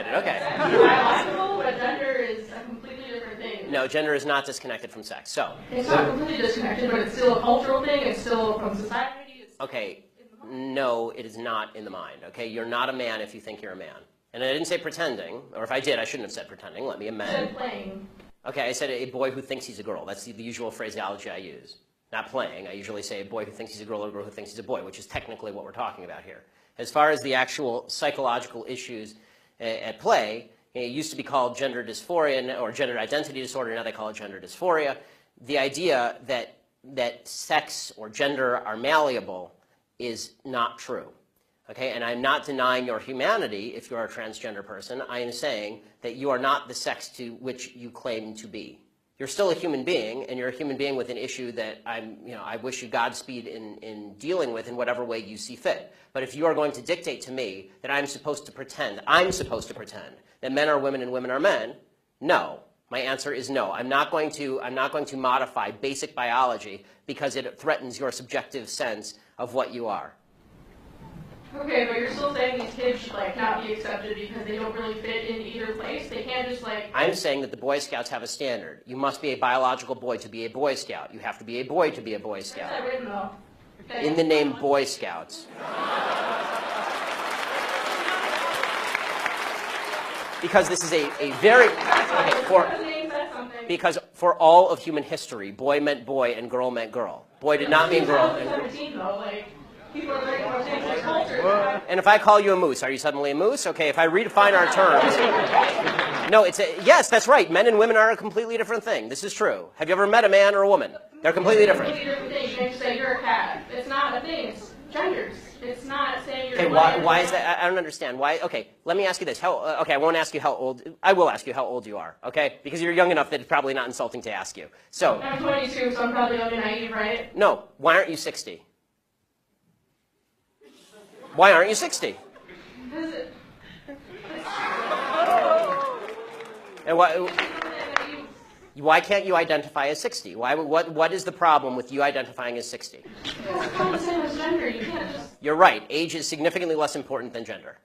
Okay. Biological, but gender is a completely different thing. No, gender is not disconnected from sex. So. It's not completely disconnected, but it's still a cultural thing. It's still from society. It's Okay. No, it is not in the mind. Okay, you're not a man if you think you're a man. And I didn't say pretending, or if I did, I shouldn't have said pretending. Let me amend. I said playing. Okay, I said a boy who thinks he's a girl. That's the usual phraseology I use. Not playing. I usually say a boy who thinks he's a girl or a girl who thinks he's a boy, which is technically what we're talking about here. As far as the actual psychological issues at play, it used to be called gender dysphoria or gender identity disorder. Now they call it gender dysphoria. The idea that sex or gender are malleable is not true. Okay, and I'm not denying your humanity if you're a transgender person. I am saying that you are not the sex to which you claim to be. You're still a human being, and you're a human being with an issue that I wish you Godspeed in dealing with in whatever way you see fit. But if you are going to dictate to me that I'm supposed to pretend that men are women and women are men, no. My answer is no. I'm not going to modify basic biology because it threatens your subjective sense of what you are. Okay, but you're still saying these kids should not be accepted because they don't really fit in either place. They can't just I'm saying that the Boy Scouts have a standard. You must be a biological boy to be a Boy Scout. You have to be a boy to be a Boy Scout. Where's that written though? Okay. In the name Boy Scouts. Because this is a very because for all of human history, boy meant boy and girl meant girl. Boy did not mean girl. And if I call you a moose, are you suddenly a moose? Okay, if I redefine our terms. No, yes, that's right. Men and women are a completely different thing. This is true. Have you ever met a man or a woman? They're completely different. Completely different thing. You can't say you're a cat. It's not a thing. It's genders. It's not saying you're. Okay, why is that? I don't understand. Why? Okay, let me ask you this. Okay, I won't ask you how old. I will ask you how old you are. Okay, because you're young enough that it's probably not insulting to ask you. So. I'm 22, so I'm probably young and naive, right? No. Why aren't you 60? Why aren't you 60? And why can't you identify as 60? What is the problem with you identifying as 60? It's not the same as gender. You can't just... You're right. Age is significantly less important than gender.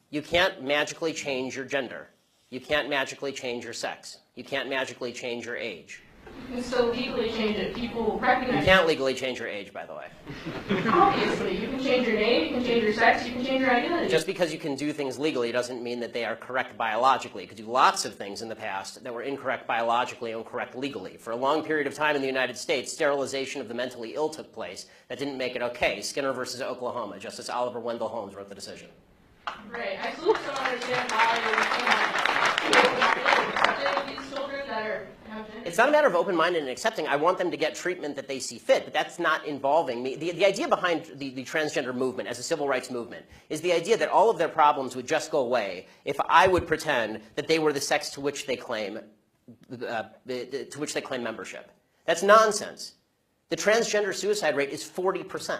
You can't magically change your gender. You can't magically change your sex. You can't magically change your age. You can still legally change it. People recognize. You can't legally change your age, by the way. Obviously, you can change your name, you can change your sex, you can change your identity. Just because you can do things legally doesn't mean that they are correct biologically. You could do lots of things in the past that were incorrect biologically and correct legally. For a long period of time in the United States, sterilization of the mentally ill took place. That didn't make it okay. Skinner versus Oklahoma. Justice Oliver Wendell Holmes wrote the decision. Right. I still don't understand why you're accepting these children that are... It's not a matter of open-minded and accepting. I want them to get treatment that they see fit, but that's not involving me. The idea behind the transgender movement as a civil rights movement is the idea that all of their problems would just go away if I would pretend that they were the sex to which they claim membership. That's nonsense. The transgender suicide rate is 40%.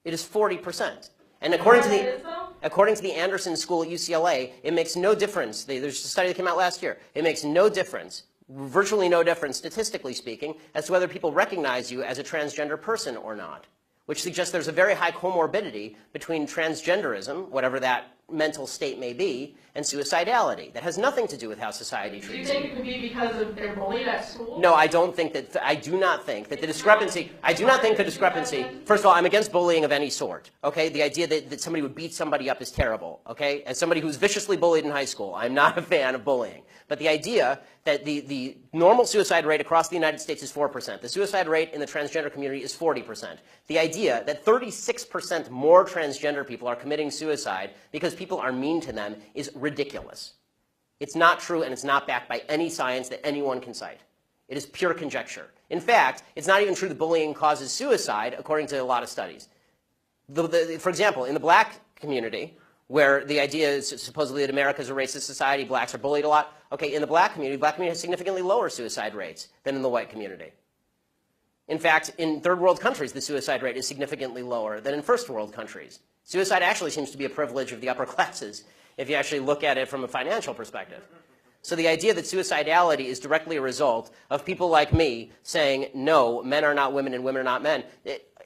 It is 40%. And according to the Anderson School at UCLA, it makes no difference. There's a study that came out last year. It makes no difference, virtually no difference, statistically speaking, as to whether people recognize you as a transgender person or not, which suggests there's a very high comorbidity between transgenderism, whatever that mental state may be, and suicidality. That has nothing to do with how society treats you. Do you think it could be because of their bullied at school? No, I don't think that. I do not think that the discrepancy. I do not think the discrepancy. First of all, I'm against bullying of any sort. Okay, the idea that somebody would beat somebody up is terrible. Okay, as somebody who's viciously bullied in high school, I'm not a fan of bullying. But the idea that the normal suicide rate across the United States is 4%. The suicide rate in the transgender community is 40%. The idea that 36% more transgender people are committing suicide because people are mean to them is ridiculous. It's not true, and it's not backed by any science that anyone can cite. It is pure conjecture. In fact, it's not even true that bullying causes suicide, according to a lot of studies. For example, in the black community, where the idea is supposedly that America is a racist society, blacks are bullied a lot. Okay, in the black community has significantly lower suicide rates than in the white community. In fact, in third world countries, the suicide rate is significantly lower than in first world countries. Suicide actually seems to be a privilege of the upper classes, if you actually look at it from a financial perspective. So the idea that suicidality is directly a result of people like me saying, no, men are not women and women are not men,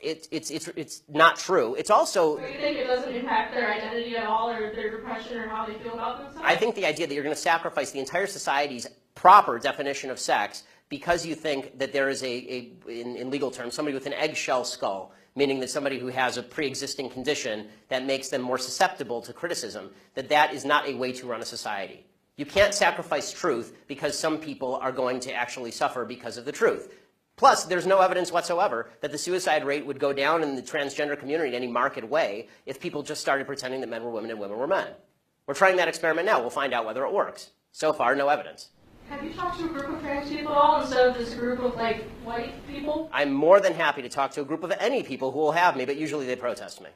it's not true. It's also. Do you think it doesn't impact their identity at all, or their depression, or how they feel about themselves? I think the idea that you're going to sacrifice the entire society's proper definition of sex because you think that there is in legal terms, somebody with an eggshell skull, meaning that somebody who has a pre-existing condition that makes them more susceptible to criticism, that is not a way to run a society. You can't sacrifice truth because some people are going to actually suffer because of the truth. Plus, there's no evidence whatsoever that the suicide rate would go down in the transgender community in any marked way if people just started pretending that men were women and women were men. We're trying that experiment now. We'll find out whether it works. So far, no evidence. Have you talked to a group of trans people at all instead of this group of, like, white people? I'm more than happy to talk to a group of any people who will have me, but usually they protest me.